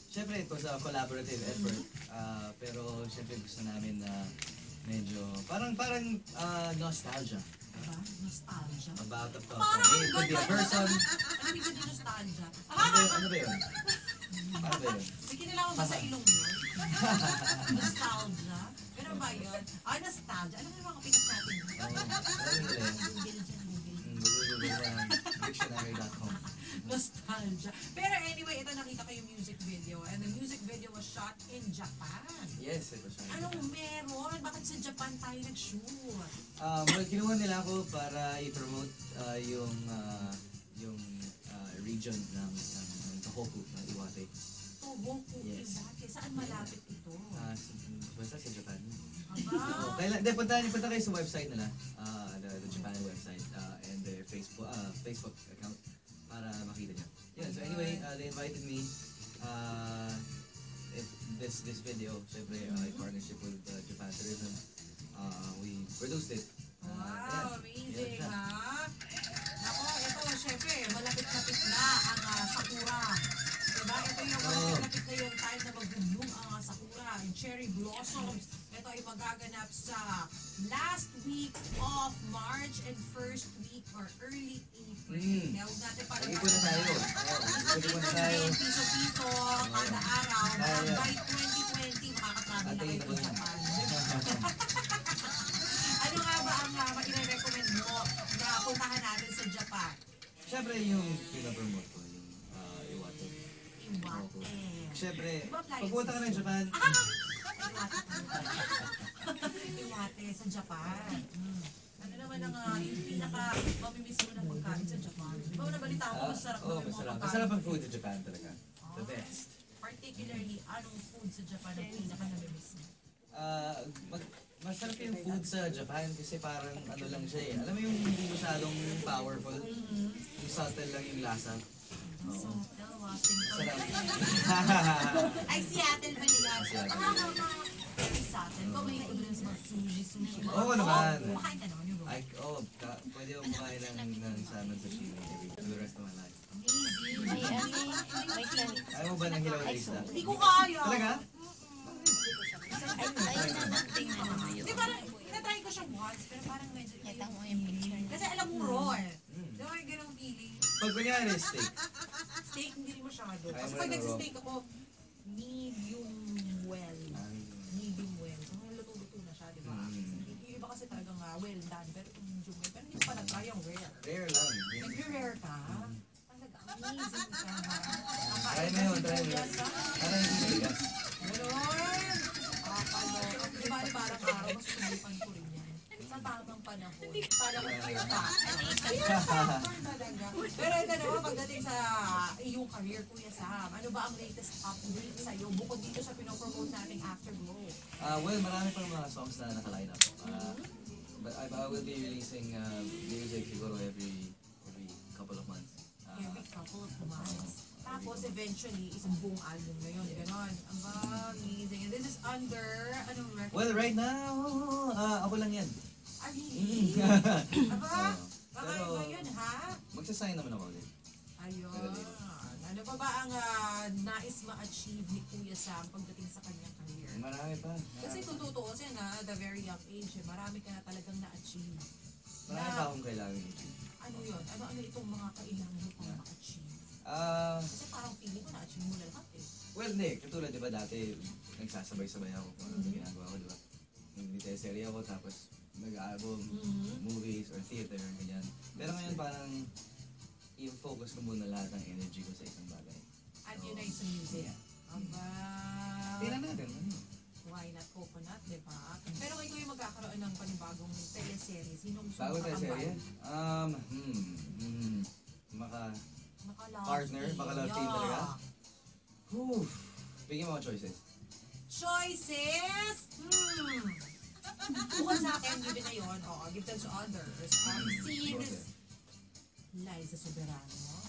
Siyempre, it was a collaborative effort. Pero siyempre gusto namin na medyo, parang nostalgia. Diba? Nostalgia. About the thought. Parang It could be a person. Ano ibig sabihin nostalgia? Ano ba yun? Ano ba yun? May kinalaman ba sa ilong yun? Nostalgia? Pero ba yun? Nostalgia. Ano ba yung mga pinas natin? Ano nila yun? Google dyan, Google. Google na dictionary.com. Nostalgia. Pero anyway, ito nakita ko yung music video. And the music video was shot in Japan. Yes, it was right. Anong meron? Bakit sa Japan tayo nag-shoot? Well, kinuha nila ako para i-promote yung region ng Tohoku, ng Iwate. Tohoku, Yes. Iwate. Saan malapit ito? Basta sa Japan. Aba. Punta kayo sa website nila, the Japan website, and their Facebook account para makita niyo. Yeah, so anyway, they invited me. This video, syempre, in partnership with Japan Tourism, we produced it. Wow, amazing, Yeah. ha? Ako, ito, syempre, malapit-lapit na ang sakura. Diba? Ito yung malapit-lapit na yung time na mag-bloom ang sakura, yung cherry blossoms. Ito ay magaganap sa last week of March and first week or early April. Kaya huwag natin parang Ipon na tayo. Ipon na tayo. piso-piso kada araw. By 2020, makakatravel na kayo sa Japan. Ano nga ba ang i-recommend mo na puntahan natin sa Japan? Syempre yung pinapromote ko, yung Iwate. Iwate. Syempre, pagpunta ka ng Japan, Iwate sa Japan. Ano naman ang yung pinaka-mamimiss mo na pagkain sa Japan? Di ba nabalita ko, masarap Oo, yung mga masarap. pagkain? Masarap ang food sa Japan talaga. The best. Particularly, anong food sa Japan ang pinaka-namimiss mo? Masarap yung food sa Japan kasi parang ano lang siya eh. Alam mo yung hindi masyadong powerful? Yung subtle lang yung lasa. Oo. Masarap. Ay, Seattle ba nila? Seattle. Ay, Seattle. Kung may rin sa mga sushi. Oo naman. Kumakain ka naman yung Pwede akong kumain ng salmon sashimi for the rest of my life. Amazing. Ayaw mo ba ng hilaw na isda? Hindi ko kaya. Talaga? Hindi, parang, tinatry ko siya once, pero parang medyo kasi alam mo raw eh. Di ba yung ganang feeling? Pag kunyari steak, Steak, hindi rin masyado. Ayaw Kasi mo pag rin raw? nagsisteak ako, medium well. Medium well. So, luto-luto na siya, di ba? Yung iba kasi talagang well done, pero yung medium well. Pero hindi ko pa na-try yung rare. rare lang. Nag-rare ka? Talaga, amazing ka ha. Try mo yun, try mo yun. Parang hindi bigas. Ganon! Di ba, parang araw, mas sumipan ko rin yan. Sa tamang panahon. Para kung clear pa. Pero ito naman, pagdating sa iyong career, Kuya Sam, ano ba ang latest update sa'yo bukod dito sa pinopromote nating Afterglow? Well, marami pang mga songs na naka-line up. But I will be releasing music siguro every couple of months. Every couple of months. Tapos eventually, isang buong album na yun. Ganon. Ang amazing. And this is under, anong record? Well, right now, ako lang yan. Ah, really? Aba? Baka iba yun, ha? Magsasign naman ako ulit. Ayun. Ano pa ba ang nais ma-achieve ni Kuya Sam pagdating sa kanyang career? Marami pa. Kasi kung tutuusin at the very young age, marami ka na talagang na-achieve. Marami pa akong kailangan i-achieve. Ano yun? Ano itong mga kailangan mo pang ma-achieve? Kasi parang feeling ko na-achieve mo na lahat eh. Well, hindi. Katulad, di ba, dati nagsasabay-sabay ako kung ano ginagawa ko, di ba? Nag-teleserye ako, tapos nag-album, movies, or theater, ganyan. Pero ngayon parang i-focus ko muna lahat ng energy ko sa isang bagay. At yun ay sa music. Aba. Tingnan natin. Why not coconut, di ba? Pero ikaw yung magkakaroon ng panibagong teleserye. Sinong gusto mo Bago teleserye? Partner? Baka-love team talaga? Whew. Bigyan mo ako choices. Choices? Bukod sa akin, give it na yun. Give them to others. Si Miss Liza Soberano.